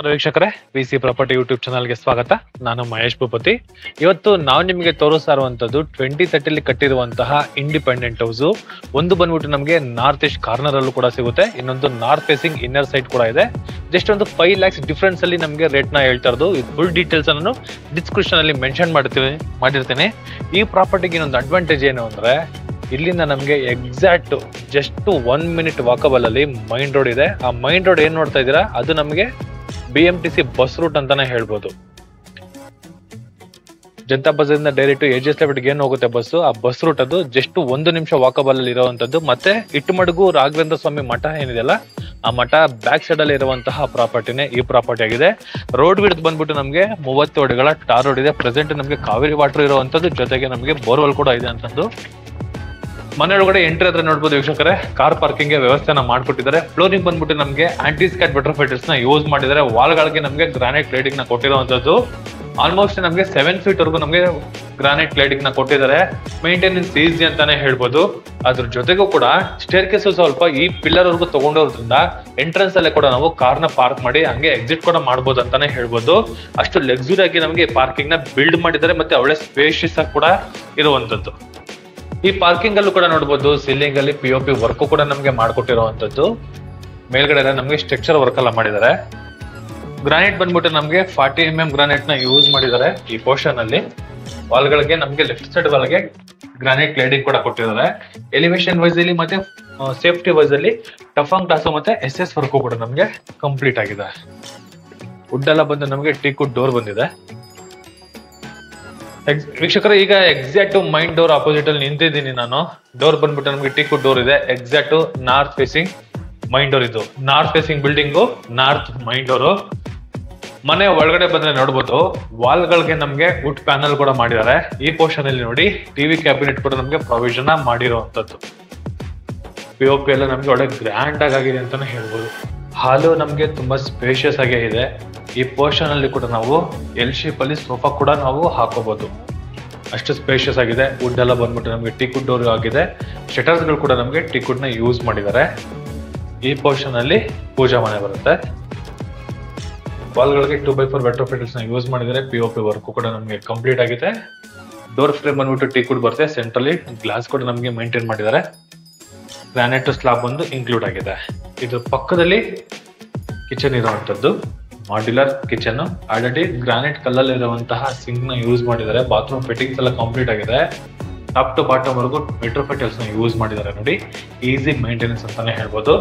ನಮಸ್ಕಾರ ವೀಕ್ಷಕರೇ, PC property YouTube ಚಾನಲ್ಗೆ ಸ್ವಾಗತ. ನಾನು ಮಹೇಶ್ ಭೂಪತಿ. ಇವತ್ತು ನಾವು ನಿಮಗೆ ತೋರಿಸ್ತಾ ಇರುವಂತದ್ದು 2030 ಕಟ್ಟಿರುವಂತಹ ಇಂಡಿಪೆಂಡೆಂಟ್ ಹೌಸ್. ಒಂದು ಬಂದ್ಬಿಟ್ಟು ನಮಗೆ ನಾರ್ತ್ ಈಸ್ಟ್ ಕಾರ್ನರ್ ಅಲ್ಲೂ ಕೂಡ ಸಿಗುತ್ತೆ, ಇನ್ನೊಂದು ನಾರ್ತ್ ಫೇಸಿಂಗ್ ಇನ್ನರ್ ಸೈಡ್ ಕೂಡ ಇದೆ. ಜಸ್ಟ್ ಒಂದು 5 lakhs ಡಿಫ್ರೆನ್ಸ್ ಅಲ್ಲಿ ನಮಗೆ ರೇಟ್ ನ ಹೇಳ್ತಾ ಇರೋದು. ಫುಲ್ ಡೀಟೇಲ್ಸ್ ನಾನು ಡಿಸ್ಕ್ರಿಪ್ಷನ್ ಅಲ್ಲಿ ಮೆನ್ಷನ್ ಮಾಡಿರ್ತೀನಿ. ಈ ಪ್ರಾಪರ್ಟಿಗೆ ಇನ್ನೊಂದು ಅಡ್ವಾಂಟೇಜ್ ಏನು ಅಂದ್ರೆ, ಇಲ್ಲಿಂದ ನಮಗೆ ಎಕ್ಸಾಕ್ಟ್ ಜಸ್ಟ್ 1 minute ವಾಕಬಲ್ ಅಲ್ಲಿ ಮೈನ್ ರೋಡ್ ಇದೆ. ಆ ಮೈನ್ ರೋಡ್ ಏನ್ ನೋಡ್ತಾ ಇದ್ದೀರಾ, ಅದು ನಮಗೆ BMTC ಬಸ್ ರೂಟ್ ಅಂತಾನೆ ಹೇಳ್ಬೋದು. ಜನತಾ ಬಜಾರ್ ಇಂದ ಡೈರೆಕ್ಟ್ AGS ಲೆವೆಟ್ಗೆ ಏನ್ ಹೋಗುತ್ತೆ ಬಸ್, ಆ ಬಸ್ ರೂಟ್ ಅದು ಜಸ್ಟ್ 1 ನಿಮಿಷ ವಾಕಬಲ್ ಅಲ್ಲಿ ಇರುವಂತದ್ದು. ಮತ್ತೆ ಇಟ್ಟಮಡುಗು ರಾಘವೇಂದ್ರ ಸ್ವಾಮಿ ಮಠ ಏನಿದೆಯಲ್ಲ, ಆ ಮಠ ಬ್ಯಾಕ್ ಸೈಡ್ ಅಲ್ಲಿ ಇರುವಂತಹ ಪ್ರಾಪರ್ಟಿನೇ ಈ ಪ್ರಾಪರ್ಟಿ ಆಗಿದೆ. ರೋಡ್ ವಿಡ್ತ್ ಬಂದ್ಬಿಟ್ಟು ನಮಗೆ 30 ಅಡಿಗಳ ಟಾರ್ ರೋಡ್ ಇದೆ. ಪ್ರೆಸೆಂಟ್ ನಮಗೆ ಕಾವೇರಿ ವಾಟರ್ ಇರುವಂತದ್ದು, ಜೊತೆಗೆ ನಮಗೆ ಬೋರ್ವೆಲ್ ಕೂಡ ಇದೆ ಅಂತಂದು. ಮನೆ ಒಳಗಡೆ ಎಂಟ್ರಿ ಹತ್ರ ನೋಡ್ಬೋದು ವೀಕ್ಷಕರೇ, ಕಾರ್ ಪಾರ್ಕಿಂಗ್ ವ್ಯವಸ್ಥೆನ ಮಾಡ್ಕೊಟ್ಟಿದ್ದಾರೆ. ಫ್ಲೋರಿಂಗ್ ಬಂದ್ಬಿಟ್ಟು ನಮಗೆ ಆಂಟಿ ಸ್ಕ್ಯಾಟ್ ಬಟರ್ಫ್ಲೈಸ್ ನ ಯೂಸ್ ಮಾಡಿದ್ದಾರೆ. ವಾಲ್ಗಳಿಗೆ ನಮಗೆ ಗ್ರಾನೈಟ್ ಕ್ಲೇಡಿಂಗ್ ನ ಕೊಟ್ಟಿರುವಂತದ್ದು. ಆಲ್ಮೋಸ್ಟ್ ನಮಗೆ 7 feet ವರೆಗೂ ನಮಗೆ ಗ್ರಾನೈಟ್ ಕ್ಲೇಡಿಂಗ್ ನ ಕೊಟ್ಟಿದ್ದಾರೆ. ಮೇಂಟೆನೆನ್ಸ್ ಈಸಿ ಅಂತಾನೆ ಹೇಳ್ಬೋದು. ಅದ್ರ ಜೊತೆಗೂ ಕೂಡ ಸ್ಟೇರ್ ಕೇಸ್ ಸ್ವಲ್ಪ ಈ ಪಿಲ್ಲರ್ ವರ್ಗು ತಗೊಂಡೋದ್ರಿಂದ ಎಂಟ್ರೆನ್ಸ್ ಅಲ್ಲೇ ಕೂಡ ನಾವು ಕಾರ್ನ ಪಾರ್ಕ್ ಮಾಡಿ ಹಂಗೆ ಎಕ್ಸಿಟ್ ಕೂಡ ಮಾಡ್ಬೋದು ಅಂತಾನೆ ಹೇಳ್ಬೋದು. ಅಷ್ಟು ಲಕ್ಸುರಿ ಆಗಿ ನಮಗೆ ಪಾರ್ಕಿಂಗ್ ನ ಬಿಲ್ಡ್ ಮಾಡಿದ್ದಾರೆ, ಮತ್ತೆ ಒಳ್ಳೆ ಸ್ಪೇಷಿಯಸ್ ಆಗಿ ಕೂಡ ಇರುವಂತದ್ದು. ಈ ಪಾರ್ಕಿಂಗ್ ಅಲ್ಲೂ ಕೂಡ ನೋಡಬಹುದು, ಸೀಲಿಂಗ್ ಅಲ್ಲಿ POP ವರ್ಕ್ ಕೂಡ ನಮಗೆ ಮಾಡ್ಕೊಟ್ಟಿರುವಂತದ್ದು. ಮೇಲ್ಗಡೆ ಎಲ್ಲ ನಮಗೆ ಸ್ಟ್ರಕ್ಚರ್ ವರ್ಕ್ ಎಲ್ಲ ಮಾಡಿದ್ದಾರೆ. ಗ್ರಾನೈಟ್ ಬಂದ್ಬಿಟ್ಟು ನಮಗೆ 40 mm ಗ್ರಾನೈಟ್ ನ ಯೂಸ್ ಮಾಡಿದ್ದಾರೆ ಈ ಪೋರ್ಷನ್ ಅಲ್ಲಿ. ವಾಲ್ಗಳಿಗೆ ನಮಗೆ ಲೆಫ್ಟ್ ಸೈಡ್ ವಾಲ್ಗೆ ಗ್ರಾನೈಟ್ ಕ್ಲೇಡಿಂಗ್ ಕೂಡ ಕೊಟ್ಟಿದ್ದಾರೆ. ಎಲಿವೇಶನ್ ವೈಸ್ ಅಲ್ಲಿ ಮತ್ತೆ ಸೇಫ್ಟಿ ವೈಸ್ ಅಲ್ಲಿ ಟಫಂಗ್ ಟಾಸು ಮತ್ತೆ SS ವರ್ಕ್ ಕೂಡ ನಮಗೆ ಕಂಪ್ಲೀಟ್ ಆಗಿದೆ. ವುಡ್ ಎಲ್ಲ ಬಂದು ನಮಗೆ ಟೀಕುಡ್ ಡೋರ್ ಬಂದಿದೆ. ವೀಕ್ಷಕರ, ಈಗ ಎಕ್ಸಾಕ್ಟ್ ಮೈನ್ ಡೋರ್ ಅಪೋಸಿಟ್ ಅಲ್ಲಿ ನಿಂತಿದ್ದೀನಿ ನಾನು. ಡೋರ್ ಬಂದ್ಬಿಟ್ಟು ನಮಗೆ ಟೀಕುಡ್ ಡೋರ್ ಇದೆ. Exact north facing main door. ಇದು north facing building, north main door. ಮನೆ ಒಳಗಡೆ ಬಂದ್ರೆ ನೋಡ್ಬೋದು, ವಾಲ್ಗಳಿಗೆ ನಮಗೆ ವುಡ್ ಪ್ಯಾನಲ್ ಕೂಡ ಮಾಡಿದ್ದಾರೆ. ಈ ಪೋರ್ಷನ್ ಅಲ್ಲಿ ನೋಡಿ ಟಿವಿ ಕ್ಯಾಬಿನೆಟ್ ಕೂಡ ನಮಗೆ ಪ್ರೊವಿಷನ್ ಮಾಡಿರುವಂತದ್ದು. POP ಎಲ್ಲ ನಮಗೆ ಒಳ್ಳೆ ಗ್ರ್ಯಾಂಡ್ ಆಗಿದೆ ಅಂತಾನೆ ಹೇಳ್ಬೋದು. ಹಾಲು ನಮಗೆ ತುಂಬಾ ಸ್ಪೇಷಿಯಸ್ ಆಗೇ ಇದೆ. ಈ ಪೋರ್ಷನ್ ಅಲ್ಲಿ ಕೂಡ ನಾವು ಎಲ್ ಶೇಪ್ ಅಲ್ಲಿ ಸೋಫಾ ಕೂಡ ನಾವು ಹಾಕೋಬಹುದು, ಅಷ್ಟು ಸ್ಪೇಷಿಯಸ್ ಆಗಿದೆ. ವುಡ್ ಎಲ್ಲ ಬಂದ್ಬಿಟ್ಟು ನಮಗೆ ಟೀಕುಡ್ ಡೋರ್ ಆಗಿದೆ. ಶಟರ್ಸ್ ಗಳು ಕೂಡ ನಮಗೆ ಟೀಕುಡ್ ನ ಯೂಸ್ ಮಾಡಿದ್ದಾರೆ. ಈ ಪೋರ್ಷನ್ ಅಲ್ಲಿ ಪೂಜಾ ಮನೆ ಬರುತ್ತೆ. ವಾಲ್ಗಳಿಗೆ 2x4 ವೆಟ್ರೋಫಿಟಲ್ಸ್ ನ ಯೂಸ್ ಮಾಡಿದ್ದಾರೆ. POP ವರ್ಕ್ ಕೂಡ ನಮಗೆ ಕಂಪ್ಲೀಟ್ ಆಗಿದೆ. ಡೋರ್ ಫ್ರೇಮ್ ಬಂದ್ಬಿಟ್ಟು ಟೀಕುಡ್ ಬರುತ್ತೆ. ಸೆಂಟ್ರಲ್ಲಿ ಗ್ಲಾಸ್ ಕೂಡ ನಮಗೆ ಮೇಂಟೈನ್ ಮಾಡಿದ್ದಾರೆ. ಗ್ರಾನೈಟ್ ಸ್ಲಾಬ್ ಒಂದು ಇನ್ಕ್ಲೂಡ್ ಆಗಿದೆ. ಇದ್ರ ಪಕ್ಕದಲ್ಲಿ ಕಿಚನ್ ಇರುವಂತದ್ದು, ಮಾಡ್ಯುಲರ್ ಕಿಚನ್. ಆಲ್ರೆಡಿ ಗ್ರಾನೈಟ್ ಕಲ್ಲಲ್ಲಿ ಇರುವಂತಹ ಸಿಂಕ್ ನ ಯೂಸ್ ಮಾಡಿದ್ದಾರೆ. ಬಾತ್ರೂಮ್ ಫಿಟ್ಟಿಂಗ್ಸ್ ಎಲ್ಲ ಕಂಪ್ಲೀಟ್ ಆಗಿದೆ. ಟಾಪ್ ಟು ಬಾಟಮ್ ವರೆಗೂ ಮೆಟ್ರೋಫಿಟಲ್ಸ್ ನ ಯೂಸ್ ಮಾಡಿದ್ದಾರೆ. ನೋಡಿ, ಈಸಿ ಮೇಂಟೆನೆನ್ಸ್ ಅಂತಾನೆ ಹೇಳ್ಬೋದು.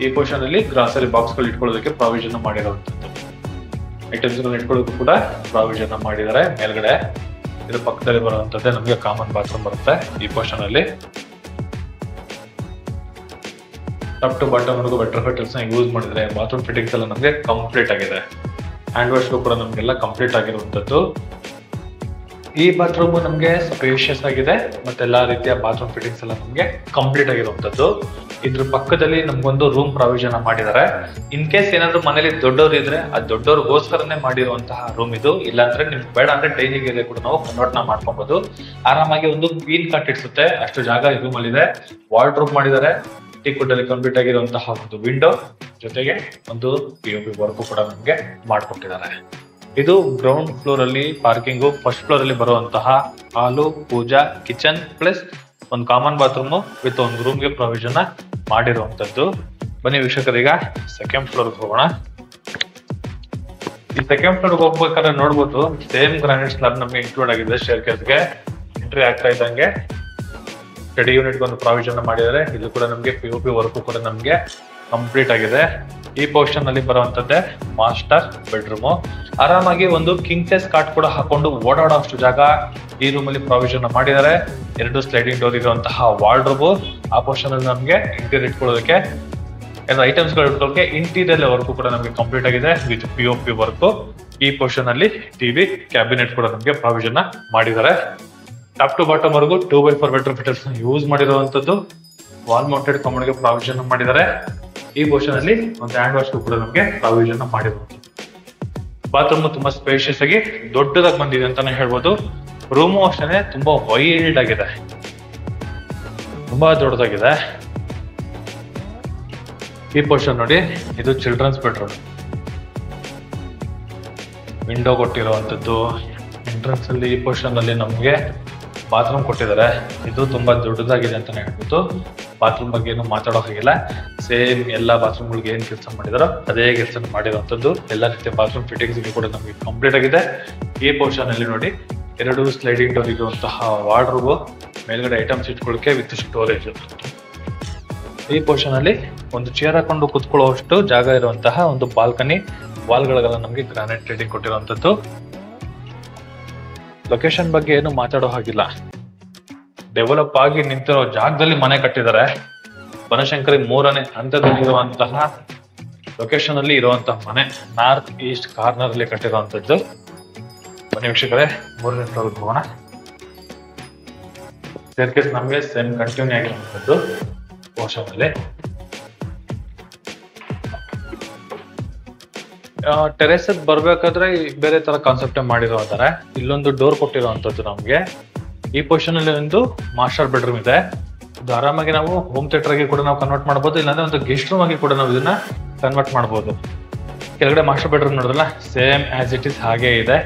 ಈ ಪೋರ್ಷನ್ ಅಲ್ಲಿ ಗ್ರಾಸರಿ ಬಾಕ್ಸ್ ಗಳು ಇಟ್ಕೊಳ್ಳೋದಕ್ಕೆ ಪ್ರಾವಿಷನ್ ಮಾಡಿರುವಂತದ್ದು. ಐಟಮ್ಸ್ ಗಳನ್ನ ಇಟ್ಕೊಳ್ಳೋದಕ್ಕೂ ಕೂಡ ಪ್ರಾವಿಷನ್ ಮಾಡಿದ್ದಾರೆ ಮೇಲ್ಗಡೆ. ಇದ್ರ ಪಕ್ಕದಲ್ಲಿ ಬರುವಂತದ್ದೇ ನಮಗೆ ಕಾಮನ್ ಬಾತ್ರೂಮ್ ಬರುತ್ತೆ. ಈ ಪೋರ್ಷನ್ ಅಲ್ಲಿ ಟಾಪ್ ಟು ಬಾಟಮ್ ವರೆಗೂ ವೆಟ್ರೋಫಿಟಲ್ಸ್ ನ ಯೂಸ್ ಮಾಡಿದ್ರೆ. ಬಾತ್ರೂಮ್ ಫಿಟ್ಟಿಂಗ್ಸ್ ಎಲ್ಲ ನಮಗೆ ಕಂಪ್ಲೀಟ್ ಆಗಿದೆ. ಹ್ಯಾಂಡ್ ವಾಶ್ ಕೂಡ ನಮಗೆಲ್ಲ ಕಂಪ್ಲೀಟ್ ಆಗಿರುವಂತದ್ದು. ಈ ಬಾತ್ರೂಮ್ ನಮಗೆ ಸ್ಪೇಷಿಯಸ್ ಆಗಿದೆ, ಮತ್ತೆ ಎಲ್ಲಾ ರೀತಿಯ ಬಾತ್ರೂಮ್ ಫಿಟ್ಟಿಂಗ್ಸ್ ಎಲ್ಲ ನಮಗೆ ಕಂಪ್ಲೀಟ್ ಆಗಿರುವಂತದ್ದು. ಇದ್ರ ಪಕ್ಕದಲ್ಲಿ ನಮ್ಗೊಂದು ರೂಮ್ ಪ್ರಾವಿಷನ್ ಮಾಡಿದ್ದಾರೆ. ಇನ್ ಕೇಸ್ ಏನಾದ್ರು ಮನೇಲಿ ದೊಡ್ಡವ್ರು ಇದ್ರೆ ಆ ದೊಡ್ಡವ್ರಿಗೋಸ್ಕರನೇ ಮಾಡಿರುವಂತಹ ರೂಮ್ ಇದು. ಇಲ್ಲಾಂದ್ರೆ ನಿಮ್ಗೆ ಬೇಡ ಅಂದ್ರೆ ಡೈನಿಂಗ್ ಏರಿಯಾ ಕೂಡ ನಾವು ಕನ್ವರ್ಟ್ ನ ಮಾಡ್ಕೊಬಹುದು. ಆರಾಮಾಗಿ ಒಂದು ಕ್ವೀನ್ ಕಾಟ್ ಇಡ್ಸುತ್ತೆ, ಅಷ್ಟು ಜಾಗ ಈ ರೂಮ್ ಅಲ್ಲಿ ಇದೆ. ವಾರ್ಡ್ರೋಬ್ ಮಾಡಿದ್ದಾರೆ. ಟೀಕುಡ್ ಅಲ್ಲಿ ಕಂಪ್ಲೀಟ್ ಆಗಿರುವಂತಹ ಒಂದು ವಿಂಡೋ, ಜೊತೆಗೆ ಒಂದು POP ವರ್ಕ್ ಕೂಡ ನಮಗೆ ಮಾಡ್ಕೊಟ್ಟಿದ್ದಾರೆ. ಇದು ಗ್ರೌಂಡ್ ಫ್ಲೋರ್ ಅಲ್ಲಿ ಪಾರ್ಕಿಂಗು. ಫಸ್ಟ್ ಫ್ಲೋರ್ ಅಲ್ಲಿ ಬರುವಂತಹ ಹಾಲು, ಪೂಜಾ, ಕಿಚನ್ ಪ್ಲಸ್ ಒಂದು ಕಾಮನ್ ಬಾತ್ರೂಮ್ ವಿತ್ ಒಂದು ರೂಮ್ಗೆ ಪ್ರೊವಿಷನ್ ಮಾಡಿರುವಂತದ್ದು. ಬನ್ನಿ ವೀಕ್ಷಕರೀಗ ಸೆಕೆಂಡ್ ಫ್ಲೋರ್ ಹೋಗೋಣ. ಈ ಸೆಕೆಂಡ್ ಫ್ಲೋರ್ ಹೋಗ್ಬೇಕಾದ್ರೆ ನೋಡ್ಬೋದು, ಸೇಮ್ ಗ್ರಾನೈಟ್ ಸ್ಲಾಬ್ ನಮಗೆ ಇನ್ಕ್ಲೂಡ್ ಆಗಿದೆ. ಸ್ಟೇರ್ ಕೇಸ್ಗೆ ಎಂಟ್ರಿ ಆಗ್ತಾ ಇದ್ದಂಗೆ ಸ್ಟಡಿ ಯೂನಿಟ್ ಒಂದು ಪ್ರಾವಿಷನ್ ಮಾಡಿದ್ದಾರೆ. ಇದು ಕೂಡ ನಮಗೆ POP ವರ್ಕ್ ಕೂಡ ನಮಗೆ ಕಂಪ್ಲೀಟ್ ಆಗಿದೆ. ಈ ಪೋರ್ಷನ್ ಅಲ್ಲಿ ಬರುವಂತದ್ದೇ ಮಾಸ್ಟರ್ ಬೆಡ್ರೂಮ್. ಆರಾಮಾಗಿ ಒಂದು ಕಿಂಗ್ ಸೈಜ್ ಕಾಟ್ ಕೂಡ ಹಾಕೊಂಡು ಓಡಾಡೋ ಅಷ್ಟು ಜಾಗ ಈ ರೂಮ್ ಅಲ್ಲಿ ಪ್ರಾವಿಷನ್ ಮಾಡಿದ್ದಾರೆ. 2 ಸ್ಲೈಡಿಂಗ್ ಡೋರ್ ಇರುವಂತಹ ವಾರ್ಡ್ರೋಬ್. ಆ ಪೋರ್ಷನ್ ಅಲ್ಲಿ ನಮಗೆ ಇಂಟೀರಿಯರ್ ಇಟ್ಕೊಳ್ಳೋದಕ್ಕೆ ಐಟಮ್ಸ್ ಗಳು ಇಟ್ಕೊಳ್ಳೋಕೆ ಇಂಟೀರಿಯರ್ ವರ್ಕ್ ಕೂಡ ನಮಗೆ ಕಂಪ್ಲೀಟ್ ಆಗಿದೆ ವಿತ್ POP ವರ್ಕ್. ಈ ಪೋರ್ಷನ್ ಅಲ್ಲಿ ಟಿವಿ ಕ್ಯಾಬಿನೆಟ್ ಕೂಡ ನಮಗೆ ಪ್ರಾವಿಷನ್ ಮಾಡಿದ್ದಾರೆ. ಟಾಪ್ ಟು ಬಾಟಮ್ ವರೆಗೂ 2x4 ವೆಟ್ರೋಫಿಟಲ್ಸ್ ಯೂಸ್ ಮಾಡಿರುವಂತದ್ದು. ವಾಲ್ ಮೌಂಟೆಡ್ ಕಮೋಡ್ ಗೆ ಪ್ರಾವಿಷನ್ ಮಾಡಿದ್ದಾರೆ. ಈ ಪೋರ್ಷನ್ ಅಲ್ಲಿ ಒಂದು ಹ್ಯಾಂಡ್ ವಾಶ್ ಕೂಡ ನಮಗೆ ಪ್ರಾವಿಷನ್ ಮಾಡಿರುವಂತದ್ದು. ಬಾತ್ರೂಮ್ ತುಂಬಾ ಸ್ಪೇಷಿಯಸ್ ಆಗಿ ದೊಡ್ಡದಾಗಿ ಬಂದಿದೆ ಅಂತಾನೆ ಹೇಳ್ಬೋದು. ರೂಮು ಅಷ್ಟೇ ತುಂಬಾ ವೈಲ್ಡ್ ಆಗಿದೆ, ತುಂಬಾ ದೊಡ್ಡದಾಗಿದೆ. ಈ ಪೋರ್ಷನ್ ನೋಡಿ, ಇದು ಚಿಲ್ಡ್ರನ್ಸ್ ಬೆಡ್ರೂಮ್. ವಿಂಡೋ ಕೊಟ್ಟಿರುವಂತದ್ದು. ಎಂಟ್ರೆನ್ಸ್ ಅಲ್ಲಿ ಈ ಪೋರ್ಷನ್ ಅಲ್ಲಿ ನಮ್ಗೆ ಬಾತ್ರೂಮ್ ಕೊಟ್ಟಿದ್ದಾರೆ. ಇದು ತುಂಬಾ ದೊಡ್ಡದಾಗಿದೆ ಅಂತಾನೆ ಹೇಳ್ಬೋದು. ಬಾತ್ರೂಮ್ ಬಗ್ಗೆ ಏನು ಮಾತಾಡೋ ಹಾಗಿಲ್ಲ. ಸೇಮ್ ಎಲ್ಲಾ ಬಾತ್ರೂಮ್ ಗಳಿಗೆ ಏನ್ ಕೆಲಸ ಮಾಡಿದಾರೋ ಅದೇ ಕೆಲಸ ಮಾಡಿರುವಂತದ್ದು. ಎಲ್ಲಾ ರೀತಿಯ ಬಾತ್ರೂಮ್ ಫಿಟ್ಟಿಂಗ್ಸ್ ಕೂಡ ನಮ್ಗೆ ಕಂಪ್ಲೀಟ್ ಆಗಿದೆ. ಈ ಪೋರ್ಷನ್ ಅಲ್ಲಿ ನೋಡಿ 2 ಸ್ಲೈಡಿಂಗ್ ಡೋರ್ ಇರುವಂತಹ ವಾರ್ಡ್ರೋಬ್, ಮೇಲ್ಗಡೆ ಐಟಮ್ಸ್ ಇಟ್ಕೊಳ್ಳೋಕೆ ವಿತ್ ಸ್ಟೋರೇಜ್. ಈ ಪೋರ್ಷನ್ ಅಲ್ಲಿ ಒಂದು ಚೇರ್ ಹಾಕೊಂಡು ಕುತ್ಕೊಳ್ಳುವಷ್ಟು ಜಾಗ ಇರುವಂತಹ ಒಂದು ಬಾಲ್ಕನಿ. ವಾಲ್ಗಳಿಗೆಲ್ಲ ನಮ್ಗೆ ಗ್ರಾನೈಟ್ ಟ್ರೇಡಿಂಗ್ ಕೊಟ್ಟಿರುವಂತದ್ದು. ಲೊಕೇಶನ್ ಬಗ್ಗೆ ಏನು ಮಾತಾಡೋ ಹಾಗಿಲ್ಲ. ಡೆವಲಪ್ ಆಗಿ ನಿಂತಿರೋ ಜಾಗದಲ್ಲಿ ಮನೆ ಕಟ್ಟಿದ್ದಾರೆ. ಬನಶಂಕರಿ 3ನೇ ಹಂತದಲ್ಲಿರುವಂತಹ ಲೊಕೇಶನ್ ಅಲ್ಲಿ ಇರುವಂತಹ ಮನೆ, ನಾರ್ತ್ ಈಸ್ಟ್ ಕಾರ್ನರ್ ಅಲ್ಲಿ ಕಟ್ಟಿರುವಂತದ್ದು. ಬನ್ನಿ ವೀಕ್ಷಕರೇ, 3ನೇ ಫ್ಲೋರ್ಗೆ ಹೋಗೋಣ. ಸ್ಟೇರ್ಕೇಸ್ ನಮ್ಗೆ ಸೇಮ್ ಕಂಟಿನ್ಯೂ ಆಗಿರುವಂತದ್ದು ಪೋರ್ಷನ್ ಅಲ್ಲಿ. ಟೆರೆಸ್ ಬರ್ಬೇಕಾದ್ರೆ ಬೇರೆ ತರ ಕಾನ್ಸೆಪ್ಟ್ ಮಾಡಿರುವಂತಾರೆ. ಇಲ್ಲೊಂದು ಡೋರ್ ಕೊಟ್ಟಿರುವಂತದ್ದು ನಮ್ಗೆ. ಈ ಪೊಸಿಷನ್ ಅಲ್ಲಿ ಒಂದು ಮಾಸ್ಟರ್ ಬೆಡ್ರೂಮ್ ಇದೆ. ಇದು ಆರಾಮಾಗಿ ನಾವು ಹೋಮ್ ಥಿಯೇಟರ್ ಆಗಿ ಕೂಡ ನಾವು ಕನ್ವರ್ಟ್ ಮಾಡಬಹುದು, ಇಲ್ಲಾಂದ್ರೆ ಒಂದು ಗೆಸ್ಟ್ ರೂಮ್ ಆಗಿ ಕೂಡ ನಾವು ಇದನ್ನ ಕನ್ವರ್ಟ್ ಮಾಡಬಹುದು. ಕೆಳಗಡೆ ಮಾಸ್ಟರ್ ಬೆಡ್ರೂಮ್ ನೋಡಿದ್ರಲ್ಲ, ಸೇಮ್ ಆಸ್ ಇಟ್ ಇಸ್ ಹಾಗೆ ಇದೆ,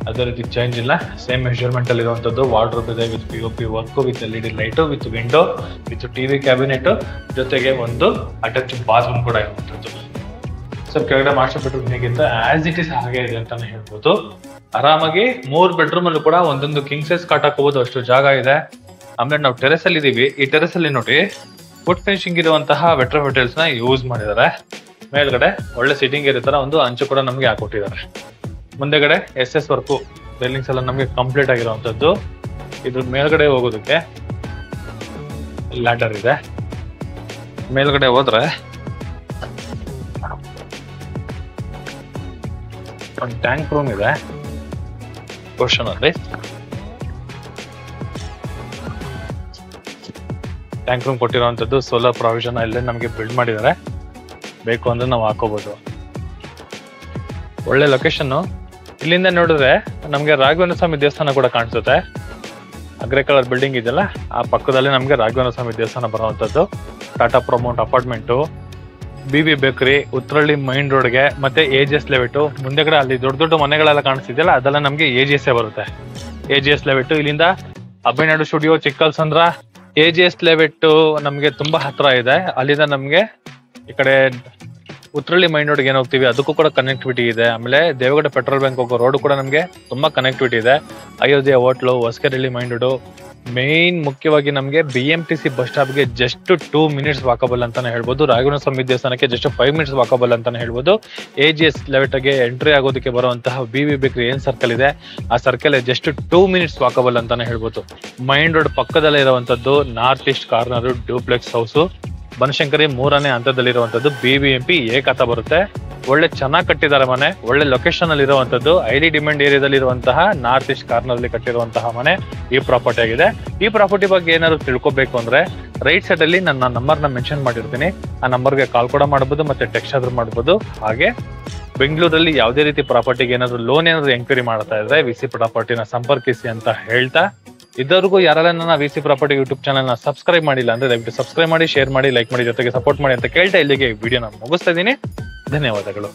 ಅದೇ ರೀತಿ ಚೇಂಜ್ ಇಲ್ಲ. ಸೇಮ್ ಮೆಜರ್ಮೆಂಟ್ ಅಲ್ಲಿ ಇರುವಂತದ್ದು. ವಾರ್ಡ್ರೋಬ್ ಇದೆ with POP work, with LED light, with window, with TV cabinet, ಜೊತೆಗೆ ಒಂದು ಅಟ್ಯಾಚ್ ಬಾತ್ರೂಮ್ ಕೂಡ ಇರುವಂತದ್ದು. ಕೆಳಗಡೆ ಮಾಸ್ಟರ್ ಬೆಡ್ರೂಮ್ ಹೇಗಿತ್ತು ಆಸ್ ಇಟ್ ಇಸ್ ಹಾಗೆ ಇದೆ ಅಂತಾನೆ ಹೇಳ್ಬೋದು. ಆರಾಮಾಗಿ 3 ಬೆಡ್ರೂಮ್ ಅಲ್ಲೂ ಕೂಡ ಒಂದೊಂದು ಕಿಂಗ್ ಸೈಜ್ ಕಾಟ್ ಹಾಕೋಬಹುದು, ಅಷ್ಟು ಜಾಗ ಇದೆ. ಆಮೇಲೆ ನಾವು ಟೆರೆಸ್ ಅಲ್ಲಿ ಇದೀವಿ. ಈ ಟೆರೆಸ್ ಅಲ್ಲಿ ನೋಡಿ ವುಡ್ ಫಿನಿಶಿಂಗ್ ಇರುವಂತಹ ವೆಟ್ರೋ ಮೆಟೀರಿಯಲ್ಸ್ ನ ಯೂಸ್ ಮಾಡಿದ್ದಾರೆ. ಮೇಲ್ಗಡೆ ಒಳ್ಳೆ ಸಿಟಿಂಗ್ ಇರೋ ತರ ಒಂದು ಅಂಚು ಕೂಡ ನಮ್ಗೆ ಹಾಕೊಟ್ಟಿದ್ದಾರೆ. ಮುಂದೆಗಡೆ SS ವರ್ಕು ರೈಲಿಂಗ್ಸ್ ಎಲ್ಲ ನಮ್ಗೆ ಕಂಪ್ಲೀಟ್ ಆಗಿರುವಂತದ್ದು. ಇದ್ರ ಮೇಲ್ಗಡೆ ಹೋಗೋದಕ್ಕೆ ಲ್ಯಾಡರ್ ಇದೆ. ಮೇಲ್ಗಡೆ ಹೋದ್ರೆ ಒಂದು ಟ್ಯಾಂಕ್ ರೂಮ್ ಇದೆ ಪೋರ್ಷನ್ ಅಲ್ಲಿ. ಟ್ಯಾಂಕ್ ರೂಮ್ ಕೊಟ್ಟಿರುವಂತದ್ದು. ಸೋಲಾರ್ ಪ್ರಾವಿಷನ್ ಅಲ್ಲೇ ನಮ್ಗೆ ಬಿಲ್ಡ್ ಮಾಡಿದ್ದಾರೆ. ಬೇಕು ಅಂದ್ರೆ ನಾವು ಹಾಕೋಬಹುದು. ಒಳ್ಳೆ ಲೊಕೇಶನ್. ಇಲ್ಲಿಂದ ನೋಡಿದ್ರೆ ನಮ್ಗೆ ರಾಘವೇಂದ್ರ ಸ್ವಾಮಿ ದೇವಸ್ಥಾನ ಕೂಡ ಕಾಣಿಸುತ್ತೆ. ಅಗ್ರೆ ಕಲರ್ ಬಿಲ್ಡಿಂಗ್ ಇದೆಯಲ್ಲ, ಆ ಪಕ್ಕದಲ್ಲಿ ನಮ್ಗೆ ರಾಘವೇಂದ್ರ ಸ್ವಾಮಿ ದೇವಸ್ಥಾನ ಬರುವಂತದ್ದು. Tata Promont apartment, BB bakery, Uttarahalli main ರೋಡ್ಗೆ, ಮತ್ತೆ AGS ಲೆವೆಟ್. ಮುಂದೆಗಡೆ ಅಲ್ಲಿ ದೊಡ್ಡ ದೊಡ್ಡ ಮನೆಗಳೆಲ್ಲ ಕಾಣಿಸ್ತಿದೆಯಲ್ಲ, ಅದೆಲ್ಲ ನಮ್ಗೆ AGS ಬರುತ್ತೆ. AGS ಲೆವೆಟ್ ಇಲ್ಲಿಂದ ಅಭಯನಾಡು ಸ್ಟುಡಿಯೋ, ಚಿಕ್ಕಲ್ಸಂದ್ರ, AGS ಲೆವೆಟ್ ನಮ್ಗೆ ತುಂಬಾ ಹತ್ರ ಇದೆ. ಅಲ್ಲಿಂದ ನಮ್ಗೆ ಈ ಕಡೆ ಉತ್ರಳ್ಳಿ ಮೈನ್ ರೋಡ್ಗೆ ಏನ್ ಹೋಗ್ತೀವಿ ಅದಕ್ಕೂ ಕೂಡ ಕನೆಕ್ಟಿವಿಟಿ ಇದೆ. ಆಮೇಲೆ ದೇವಗಡ ಪೆಟ್ರೋಲ್ ಬ್ಯಾಂಕ್ ಹೋಗೋ ರೋಡ್ ಕೂಡ ನಮ್ಗೆ ತುಂಬಾ ಕನೆಕ್ಟಿವಿಟಿ ಇದೆ. Ayodhya hotel, Hosakerehalli main road, main ಮುಖ್ಯವಾಗಿ ನಮ್ಗೆ BMTC ಬಸ್ ಸ್ಟಾಪ್ಗೆ ಜಸ್ಟ್ 2 ಮಿನಿಟ್ಸ್ ವಾಕಬಲ್ ಅಂತಾನೆ ಹೇಳ್ಬೋದು. ರಾಘವೇಂದ್ರ ಸ್ವಾಮಿ ದೇವಸ್ಥಾನಕ್ಕೆ ಜಸ್ಟ್ 5 ಮಿನಿಟ್ಸ್ ವಾಕಬಲ್ ಅಂತಾನೆ ಹೇಳ್ಬೋದು. AGS ಲೆವೆಟ್ಗೆ ಎಂಟ್ರಿ ಆಗೋದಕ್ಕೆ ಬರುವಂತಹ BB ಬೇಕರಿ ಏನ್ ಸರ್ಕಲ್ ಇದೆ, ಆ ಸರ್ಕಲ್ ಜಸ್ಟ್ 2 ಮಿನಿಟ್ಸ್ ವಾಕಬಲ್ ಅಂತಾನೆ ಹೇಳ್ಬೋದು. ಮೈನ್ ರೋಡ್ ಪಕ್ಕದಲ್ಲೇ ಇರುವಂತದ್ದು north East corner duplex house. Banashankari 3ನೇ ಹಂತದಲ್ಲಿರುವಂತದ್ದು. BBMP ಏಕಾತ ಬರುತ್ತೆ. ಒಳ್ಳೆ ಚೆನ್ನಾಗಿ ಕಟ್ಟಿದ್ದಾರೆ ಮನೆ. ಒಳ್ಳೆ ಲೊಕೇಶನ್ ಅಲ್ಲಿ ಇರುವಂತದ್ದು. ಹೈಲಿ ಡಿಮ್ಯಾಂಡ್ ಏರಿಯಾದಲ್ಲಿ ಇರುವಂತಹ ನಾರ್ತ್ ಈಸ್ಟ್ ಕಾರ್ನರ್ ಅಲ್ಲಿ ಕಟ್ಟಿರುವಂತಹ ಮನೆ ಈ ಪ್ರಾಪರ್ಟಿ ಆಗಿದೆ. ಈ ಪ್ರಾಪರ್ಟಿ ಬಗ್ಗೆ ಏನಾದ್ರು ತಿಳ್ಕೊಬೇಕು ಅಂದ್ರೆ ರೈಟ್ ಸೈಡ್ ಅಲ್ಲಿ ನನ್ನ ನಂಬರ್ ನ ಮೆನ್ಷನ್ ಮಾಡಿರ್ತೀನಿ. ಆ ನಂಬರ್ಗೆ ಕಾಲ್ ಕೂಡ ಮಾಡಬಹುದು, ಮತ್ತೆ ಟೆಕ್ಸ್ಟ್ ಆದ್ರೂ ಮಾಡಬಹುದು. ಹಾಗೆ ಬೆಂಗಳೂರಲ್ಲಿ ಯಾವುದೇ ರೀತಿ ಪ್ರಾಪರ್ಟಿಗೆ ಏನಾದ್ರು ಲೋನ್ ಏನಾದ್ರು ಎಂಕ್ವೈರಿ ಮಾಡ್ತಾ ಇದ್ರೆ VC ಪ್ರಾಪರ್ಟಿನ ಸಂಪರ್ಕಿಸಿ ಅಂತ ಹೇಳ್ತಾ, ಇದ್ದವ್ರಿಗೂ ಯಾರೆಲ್ಲ ನನ್ನ VC ಪ್ರಾಪರ್ಟಿ ಯೂಟ್ಯೂಬ್ ಚಾನಲ್ ನ ಸಬ್ಸ್ಕ್ರೈಬ್ ಮಾಡಿಲ್ಲ ಅಂದ್ರೆ ದಯವಿಟ್ಟು ಸಬ್ಸ್ಕ್ರೈಬ್ ಮಾಡಿ, ಶೇರ್ ಮಾಡಿ, ಲೈಕ್ ಮಾಡಿ, ಜೊತೆಗೆ ಸಪೋರ್ಟ್ ಮಾಡಿ ಅಂತ ಕೇಳ್ತಾ ಇಲ್ಲಿಗೆ ವಿಡಿಯೋನ ಮುಗಿಸ್ತಾ ಇದ್ದೀನಿ. ಧನ್ಯವಾದಗಳು.